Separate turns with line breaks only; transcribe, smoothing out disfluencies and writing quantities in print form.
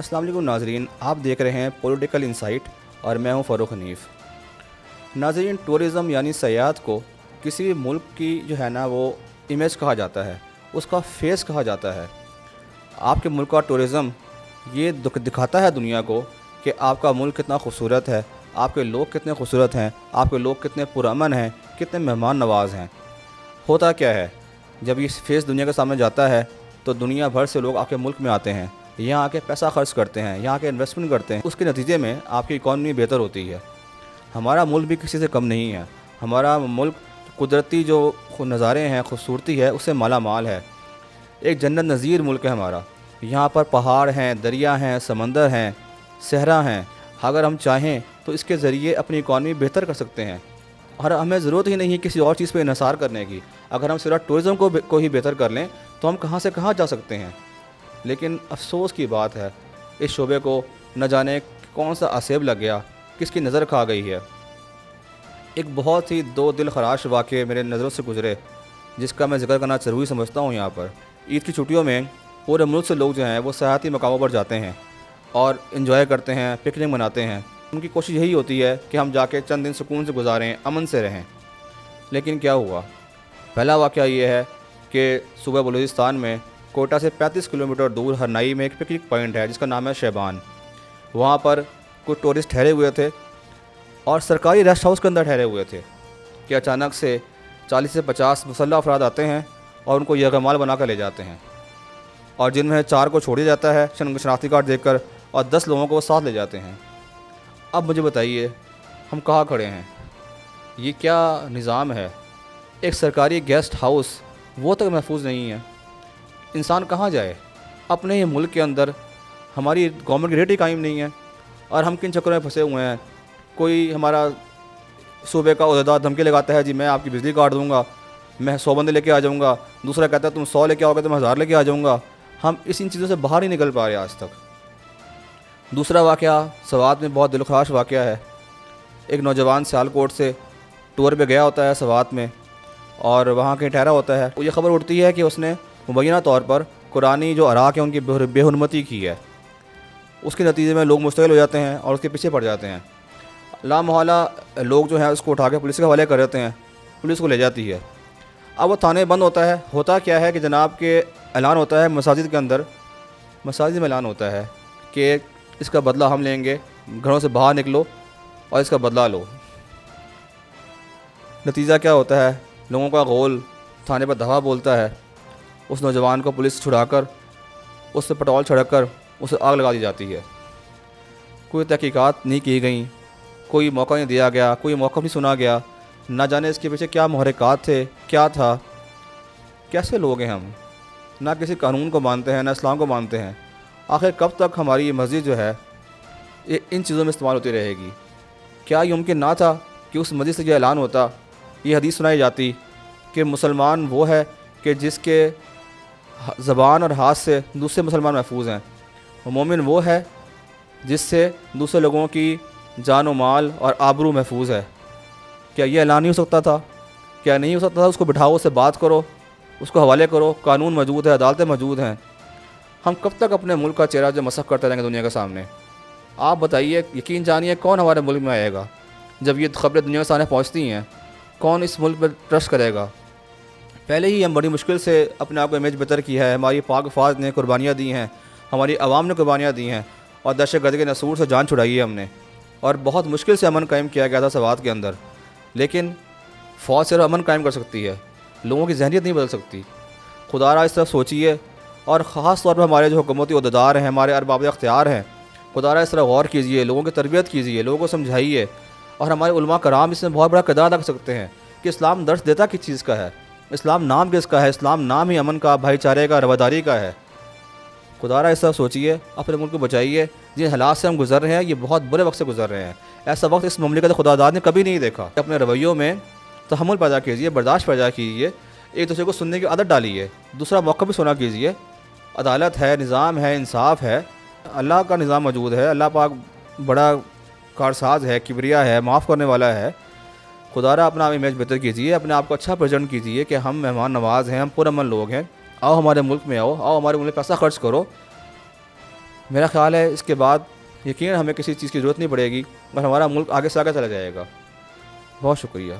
अस्सलाम वालेकुम नाजरीन, आप देख रहे हैं पॉलिटिकल इंसाइट और मैं हूं फ़ारूक हनीफ़। नाजरीन, टूरिज़म यानी सयाहत को किसी भी मुल्क की जो है ना वो इमेज कहा जाता है, उसका फेस कहा जाता है। आपके मुल्क का टूरिज़म ये दिखाता है दुनिया को कि आपका मुल्क कितना खूबसूरत है, आपके लोग कितने खूबसूरत हैं, आपके लोग कितने पुरअमन हैं, कितने मेहमान नवाज़ हैं। होता क्या है, जब ये फेस दुनिया के सामने जाता है तो दुनिया भर से लोग आपके मुल्क में आते हैं, यहाँ आके पैसा खर्च करते हैं, यहाँ आके इन्वेस्टमेंट करते हैं। उसके नतीजे में आपकी इकॉनमी बेहतर होती है। हमारा मुल्क भी किसी से कम नहीं है। हमारा मुल्क कुदरती जो नज़ारे हैं, खूबसूरती है, उससे माला माल है। एक जन्नत नज़ीर मुल्क है हमारा। यहाँ पर पहाड़ हैं, दरिया हैं, समंदर हैं, सहरा हैं। अगर हम चाहें तो इसके ज़रिए अपनी इकॉनमी बेहतर कर सकते हैं और हमें ज़रूरत ही नहीं है किसी और चीज़ पर इन्हिसार करने की। अगर हम सिर्फ टूरिज़म को ही बेहतर कर लें तो हम कहाँ से कहाँ जा सकते हैं। लेकिन अफसोस की बात है, इस शोबे को न जाने कौन सा असेब लग गया, किसकी नज़र खा गई है। एक बहुत ही दो दिल खराश वाक़े मेरे नज़रों से गुज़रे, जिसका मैं ज़िक्र करना ज़रूरी समझता हूँ। यहाँ पर ईद की छुट्टियों में पूरे मुल्क से लोग जो हैं वो सयाहती मकामों पर जाते हैं और इन्जॉय करते हैं, पिकनिक मनाते हैं। उनकी कोशिश यही होती है कि हम जाके चंद दिन सुकून से गुजारें, अमन से रहें। लेकिन क्या हुआ? पहला वाक़या ये है कि सूबा बलूचिस्तान में कोयटा से 35 किलोमीटर दूर हरनाई में एक पिकनिक पॉइंट है जिसका नाम है शैबान। वहाँ पर कुछ टूरिस्ट ठहरे हुए थे और सरकारी रेस्ट हाउस के अंदर ठहरे हुए थे कि अचानक से 40 से 50 मुसल्लह अफराद आते हैं और उनको यरगमाल बना कर ले जाते हैं, और जिनमें 4 को छोड़ दिया जाता है शनाख्ती कार्ड देकर, और 10 लोगों को वो साथ ले जाते हैं। अब मुझे बताइए, हम कहाँ खड़े हैं? ये क्या निज़ाम है? एक सरकारी गेस्ट हाउस वो तक महफूज नहीं है। इंसान कहाँ जाए? अपने ही मुल्क के अंदर हमारी गवर्नमेंट की रेट ही कायम नहीं है और हम किन चक्करों में फंसे हुए हैं। कोई हमारा सूबे का उहदेदार धमकी लगाता है, जी मैं आपकी बिजली काट दूंगा, मैं 100 बंदे लेके आ जाऊंगा। दूसरा कहता है तुम 100 लेके आओगे तो मैं 1000 लेके आ जाऊंगा। हम इन चीज़ों से बाहर ही निकल पा रहे आज तक। दूसरा वाक़या सवात में बहुत दिलखराश वाक़या है। एक नौजवान सियालकोट से टूर पे गया होता है सवात में और वहाँ कहीं ठहरा होता है। ये खबर उठती है कि उसने मुबैना तौर पर कुरानी जो अराक है उनकी बेहुरमती की है। उसके नतीजे में लोग मुश्तगिल हो जाते हैं और उसके पीछे पड़ जाते हैं। लामहला लोग जो है उसको उठा के पुलिस के हवाले कर देते हैं, पुलिस को ले जाती है। अब वो थाने बंद होता है। होता क्या है कि जनाब के ऐलान होता है मसाजिद के अंदर, मसाजिद में ऐलान होता है कि इसका बदला हम लेंगे, घरों से बाहर निकलो और इसका बदला लो। नतीजा क्या होता है? लोगों का गोल थाने पर दवा बोलता है। उस नौजवान को पुलिस छुड़ाकर उससे पेट्रोल छिड़क कर उसे आग लगा दी जाती है। कोई तहकीकात नहीं की गई, कोई मौका नहीं दिया गया, कोई मौका नहीं सुना गया। ना जाने इसके पीछे क्या मुहर्रिकात थे, क्या था। कैसे लोग हैं हम? ना किसी कानून को मानते हैं, ना इस्लाम को मानते हैं। आखिर कब तक हमारी ये मस्जिद जो है ये इन चीज़ों में इस्तेमाल होती रहेगी? क्या ये मुमकिन ना था कि उस मस्जिद से ये ऐलान होता, ये हदीस सुनाई जाती कि मुसलमान वो है कि जिसके ज़बान और हाथ से दूसरे मुसलमान महफूज हैं, और मोमिन वो है जिससे दूसरे लोगों की जान व माल और आबरू महफूज है। क्या ये ऐलान नहीं हो सकता था? क्या नहीं हो सकता था? उसको बिठाओ, उससे बात करो, उसको हवाले करो। कानून मौजूद है, अदालतें मौजूद हैं। हम कब तक अपने मुल्क का चेहरा जो मसख करते रहेंगे दुनिया के सामने? आप बताइए, यकीन जानिए, कौन हमारे मुल्क में आएगा? जब ये खबरें दुनिया के सामने पहुँचती हैं, कौन इस मुल्क पर ट्रस्ट करेगा? पहले ही हम बड़ी मुश्किल से अपने आप को इमेज बेहतर की है। हमारी पाक फ़ौज ने कुर्बानियाँ दी हैं, हमारी आवाम ने कुर्बानियाँ दी हैं और दहशतगर्दी के नसूर से जान छुड़ाई है हमने, और बहुत मुश्किल से अमन कायम किया गया था सवात के अंदर। लेकिन फ़ौज सिर्फ अमन कायम कर सकती है, लोगों की जहनीत नहीं बदल सकती। खुदारा इस तरफ सोचिए, और ख़ास तौर पर हमारे जो हुकूमती उहदेदार हैं, हमारे अरबाब इख्तियार हैं, खुदारा इस तरह गौर कीजिए, लोगों की तरबियत कीजिए, लोगों को समझाइए। और हमारे उलमा कराम इसमें बहुत बड़ा किरदार अदा कर सकते हैं कि इस्लाम दर्श देता किस चीज़ का है, इस्लाम नाम किसका है। इस्लाम नाम ही अमन का, भाईचारे का, रवादारी का है। खुदारा इस तरह सोचिए, अपने मुल्क को बचाइए। जिन हालात से हम गुजर रहे हैं ये बहुत बुरे वक्त से गुजर रहे हैं। ऐसा वक्त इस ममलिकत खुदादाद ने कभी नहीं देखा। अपने रवैयों में तहम्मुल पैदा कीजिए, बर्दाश्त पैदा कीजिए, एक दूसरे को सुनने की आदत डालिए, दूसरा मौका भी सुना कीजिए। अदालत है, निज़ाम है, इंसाफ है, अल्लाह का निज़ाम मौजूद है। अल्लाह पाक बड़ा कारसाज है, किबरिया है, माफ़ करने वाला है। खुदारा अपना इमेज बेहतर कीजिए, अपने आप को अच्छा प्रेजेंट कीजिए कि हम मेहमान नवाज़ हैं, हम पुरअमन लोग हैं। आओ हमारे मुल्क में आओ, आओ हमारे मुल्क में पैसा खर्च करो। میرا خیال ہے اس کے بعد یقیناً ہمیں کسی چیز کی ضرورت نہیں پڑے گی اور ہمارا ملک آگے سے آگے چلا جائے گا. بہت شکریہ.